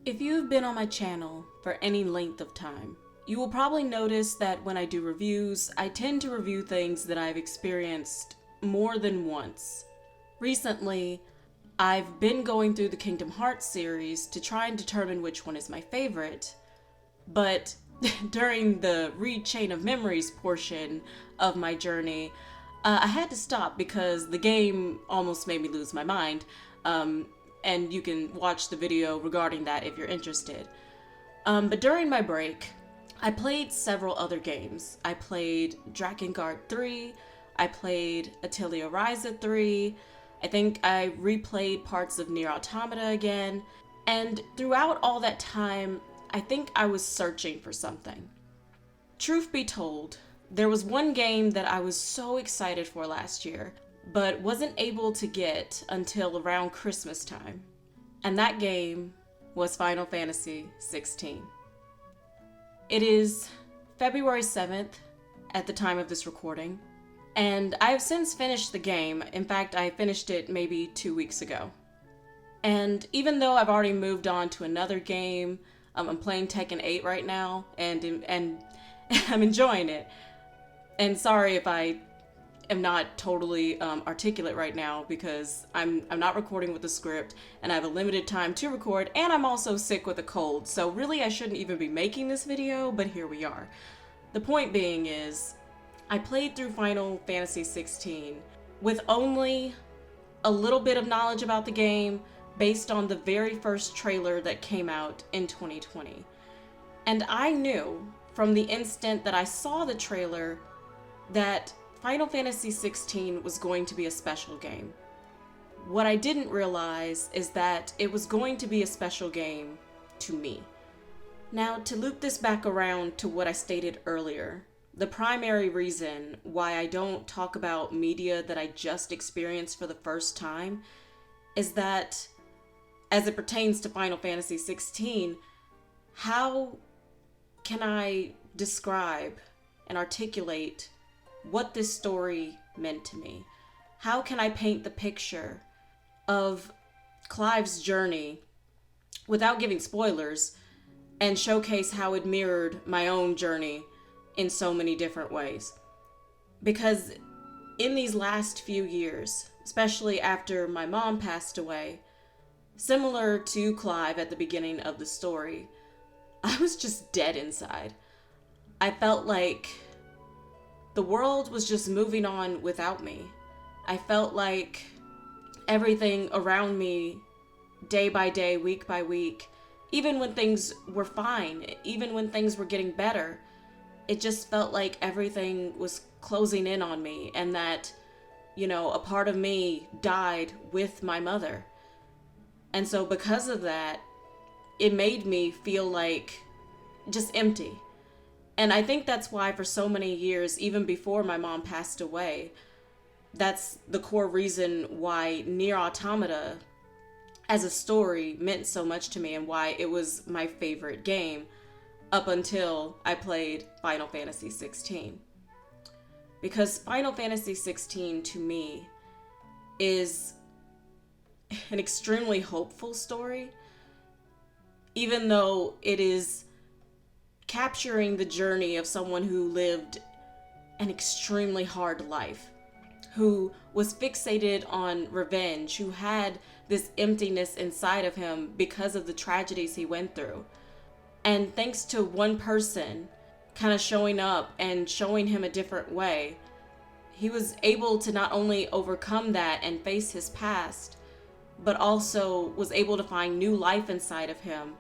If you've been on my channel for any length of time, you will probably notice that when I do reviews, I tend to review things that I've experienced more than once. Recently, I've been going through the Kingdom Hearts series to try and determine which one is my favorite, but during the Read Chain of Memories portion of my journey, I had to stop because the game almost made me lose my mind. And you can watch the video regarding that if you're interested. But during my break, I played several other games. I played Drakengard 3, I played Atelier Ryza 3, I think I replayed parts of Nier Automata again, and throughout all that time, I think I was searching for something. Truth be told, there was one game that I was so excited for last year, but wasn't able to get until around Christmas time. And that game was Final Fantasy XVI. It is February 7th at the time of this recording, and I have since finished the game. In fact, I finished it maybe 2 weeks ago. And even though I've already moved on to another game, I'm playing Tekken 8 right now, and I'm enjoying it. And sorry if I am not totally articulate right now because I'm not recording with the script and I have a limited time to record, and I'm also sick with a cold, so really I shouldn't even be making this video, but here we are. The point being is, I played through Final Fantasy XVI with only a little bit of knowledge about the game based on the very first trailer that came out in 2020. And I knew from the instant that I saw the trailer that Final Fantasy XVI was going to be a special game. What I didn't realize is that it was going to be a special game to me. Now, to loop this back around to what I stated earlier, the primary reason why I don't talk about media that I just experienced for the first time is that, as it pertains to Final Fantasy XVI, how can I describe and articulate what this story meant to me? How can I paint the picture of Clive's journey without giving spoilers and showcase how it mirrored my own journey in so many different ways? Because in these last few years, especially after my mom passed away, similar to Clive at the beginning of the story, I was just dead inside. I felt like the world was just moving on without me. I felt like everything around me, day by day, week by week, even when things were fine, even when things were getting better, it just felt like everything was closing in on me, and that, a part of me died with my mother. And so because of that, it made me feel like just empty. And I think that's why for so many years, even before my mom passed away, that's the core reason why Nier Automata as a story meant so much to me and why it was my favorite game up until I played Final Fantasy XVI. Because Final Fantasy XVI to me is an extremely hopeful story, even though it is capturing the journey of someone who lived an extremely hard life, who was fixated on revenge, who had this emptiness inside of him because of the tragedies he went through. And thanks to one person kind of showing up and showing him a different way, he was able to not only overcome that and face his past, but also was able to find new life inside of him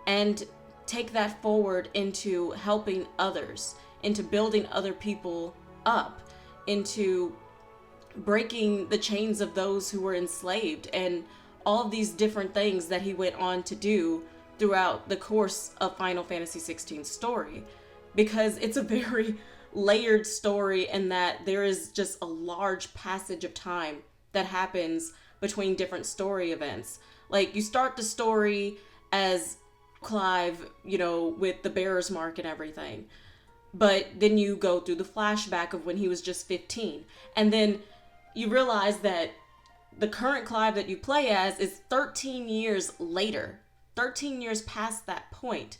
and take that forward into helping others, into building other people up, into breaking the chains of those who were enslaved, and all of these different things that he went on to do throughout the course of Final Fantasy XVI's story. Because it's a very layered story in that there is just a large passage of time that happens between different story events. Like, you start the story as Clive, with the bearer's mark and everything. But then you go through the flashback of when he was just 15. And then you realize that the current Clive that you play as is 13 years later 13 years past that point.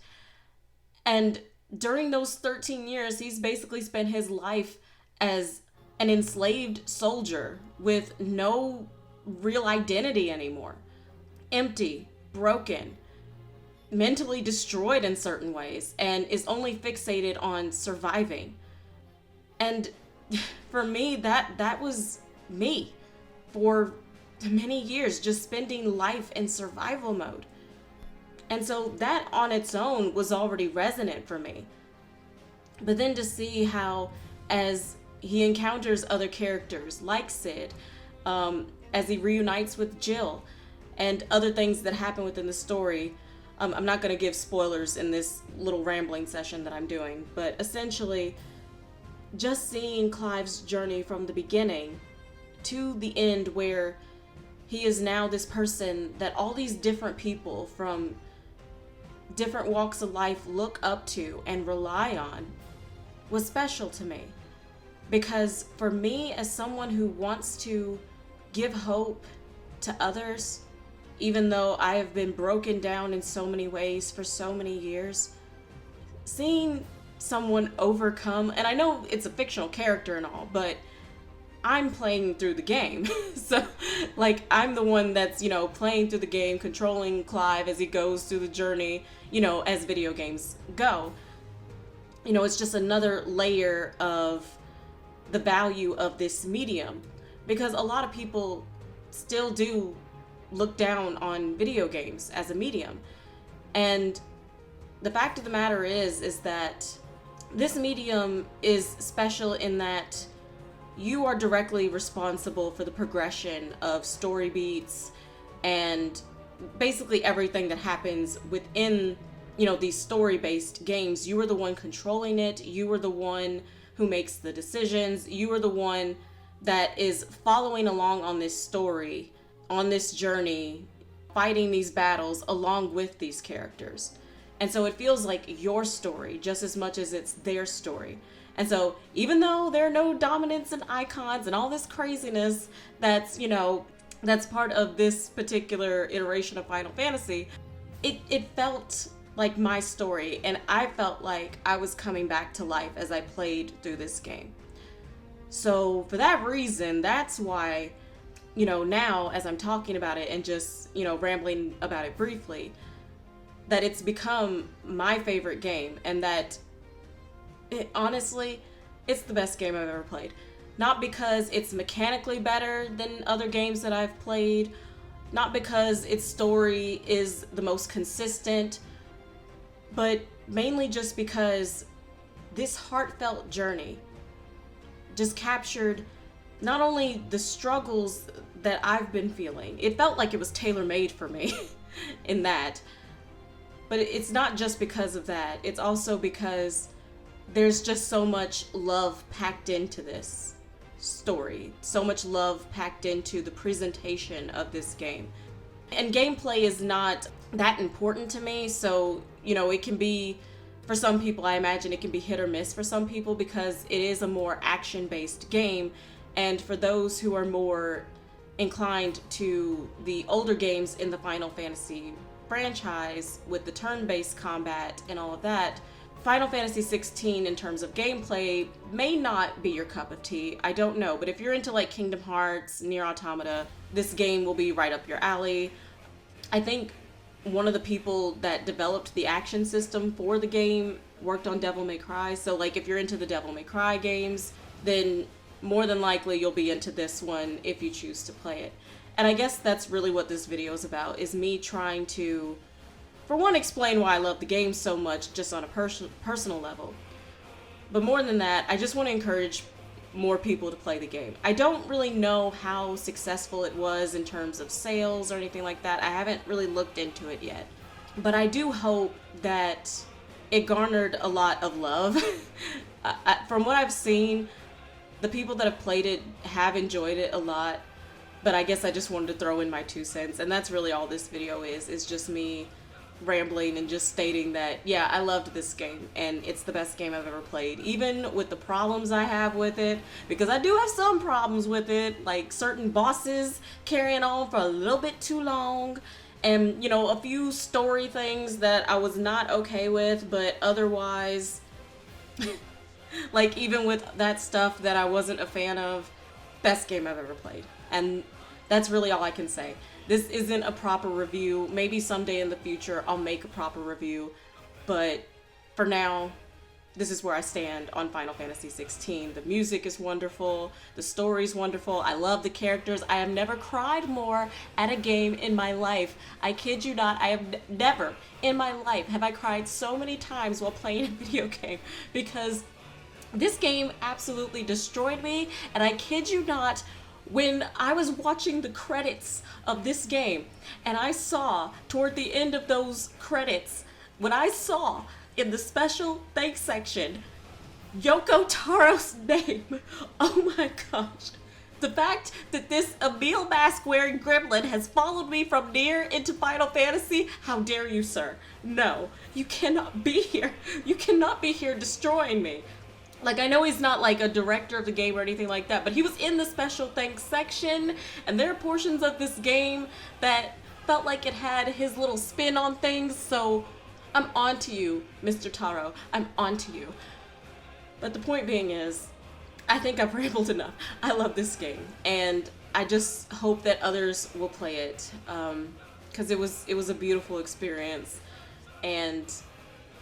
And during those 13 years, he's basically spent his life as an enslaved soldier with no real identity anymore. Empty, broken, mentally destroyed in certain ways, and is only fixated on surviving. And for me, that was me for many years, just spending life in survival mode. And so that on its own was already resonant for me. But then to see how, as he encounters other characters like Sid, as he reunites with Jill, and other things that happen within the story, I'm not going to give spoilers in this little rambling session that I'm doing, but essentially, just seeing Clive's journey from the beginning to the end, where he is now this person that all these different people from different walks of life look up to and rely on, was special to me. Because for me, as someone who wants to give hope to others, even though I have been broken down in so many ways for so many years, seeing someone overcome, and I know it's a fictional character and all, but I'm playing through the game. So, like, I'm the one that's, playing through the game, controlling Clive as he goes through the journey, as video games go. It's just another layer of the value of this medium, because a lot of people still do look down on video games as a medium. And the fact of the matter is that this medium is special in that you are directly responsible for the progression of story beats and basically everything that happens within, these story-based games. You are the one controlling it. You are the one who makes the decisions. You are the one that is following along on this story, on this journey, fighting these battles along with these characters. And so it feels like your story just as much as it's their story. And so even though there are no dominants and icons and all this craziness that's, that's part of this particular iteration of Final Fantasy, it felt like my story, and I felt like I was coming back to life as I played through this game. So for that reason, that's why, now as I'm talking about it and just, rambling about it briefly, that it's become my favorite game, and that honestly, it's the best game I've ever played. Not because it's mechanically better than other games that I've played, not because its story is the most consistent, but mainly just because this heartfelt journey just captured not only the struggles that I've been feeling, it felt like it was tailor-made for me in that, but it's not just because of that, it's also because there's just so much love packed into this story, so much love packed into the presentation of this game. And gameplay is not that important to me, so, it can be, for some people, I imagine it can be hit or miss for some people, because it is a more action-based game, and for those who are more inclined to the older games in the Final Fantasy franchise with the turn-based combat and all of that, Final Fantasy XVI in terms of gameplay may not be your cup of tea. I don't know, but if you're into like Kingdom Hearts, Nier Automata, this game will be right up your alley. I think one of the people that developed the action system for the game worked on Devil May Cry, so like if you're into the Devil May Cry games, then more than likely you'll be into this one if you choose to play it. And I guess that's really what this video is about, is me trying to, for one, explain why I love the game so much just on a personal level. But more than that, I just want to encourage more people to play the game. I don't really know how successful it was in terms of sales or anything like that. I haven't really looked into it yet. But I do hope that it garnered a lot of love. From what I've seen, the people that have played it have enjoyed it a lot. But I guess I just wanted to throw in my 2 cents. And that's really all this video is just me rambling and just stating that, yeah, I loved this game and it's the best game I've ever played, even with the problems I have with it, because I do have some problems with it, like certain bosses carrying on for a little bit too long, And, you know, a few story things that I was not okay with, but otherwise, like, even with that stuff that I wasn't a fan of, best game I've ever played. And that's really all I can say. This isn't a proper review. Maybe someday in the future I'll make a proper review, but for now, this is where I stand on Final Fantasy XVI. The music is wonderful. The story's wonderful. I love the characters. I have never cried more at a game in my life. I kid you not. I have never in my life have I cried so many times while playing a video game, because this game absolutely destroyed me. And I kid you not, when I was watching the credits of this game and I saw toward the end of those credits, when I saw in the special thanks section Yoko Taro's name, oh my gosh. The fact that this Emil mask wearing gremlin has followed me from near into Final Fantasy, how dare you, sir? No, you cannot be here. You cannot be here destroying me. Like, I know he's not like a director of the game or anything like that, but he was in the special thanks section, and there are portions of this game that felt like it had his little spin on things, so I'm on to you, Mr. Taro. I'm on to you. But the point being is, I think I've rambled enough. I love this game, and I just hope that others will play it, because it was a beautiful experience, and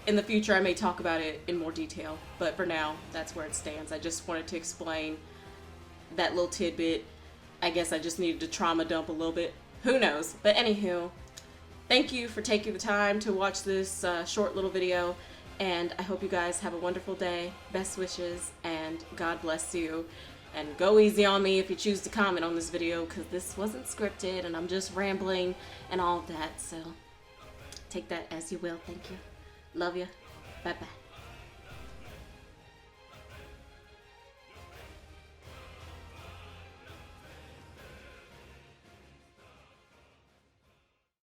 in the future I may talk about it in more detail, but for now, that's where it stands. I just wanted to explain that little tidbit. I guess I just needed to trauma dump a little bit. Who knows? But anywho, thank you for taking the time to watch this short little video, and I hope you guys have a wonderful day. Best wishes, and God bless you. And go easy on me if you choose to comment on this video, because this wasn't scripted, and I'm just rambling and all of that, so take that as you will. Thank you. Love you. Bye-bye.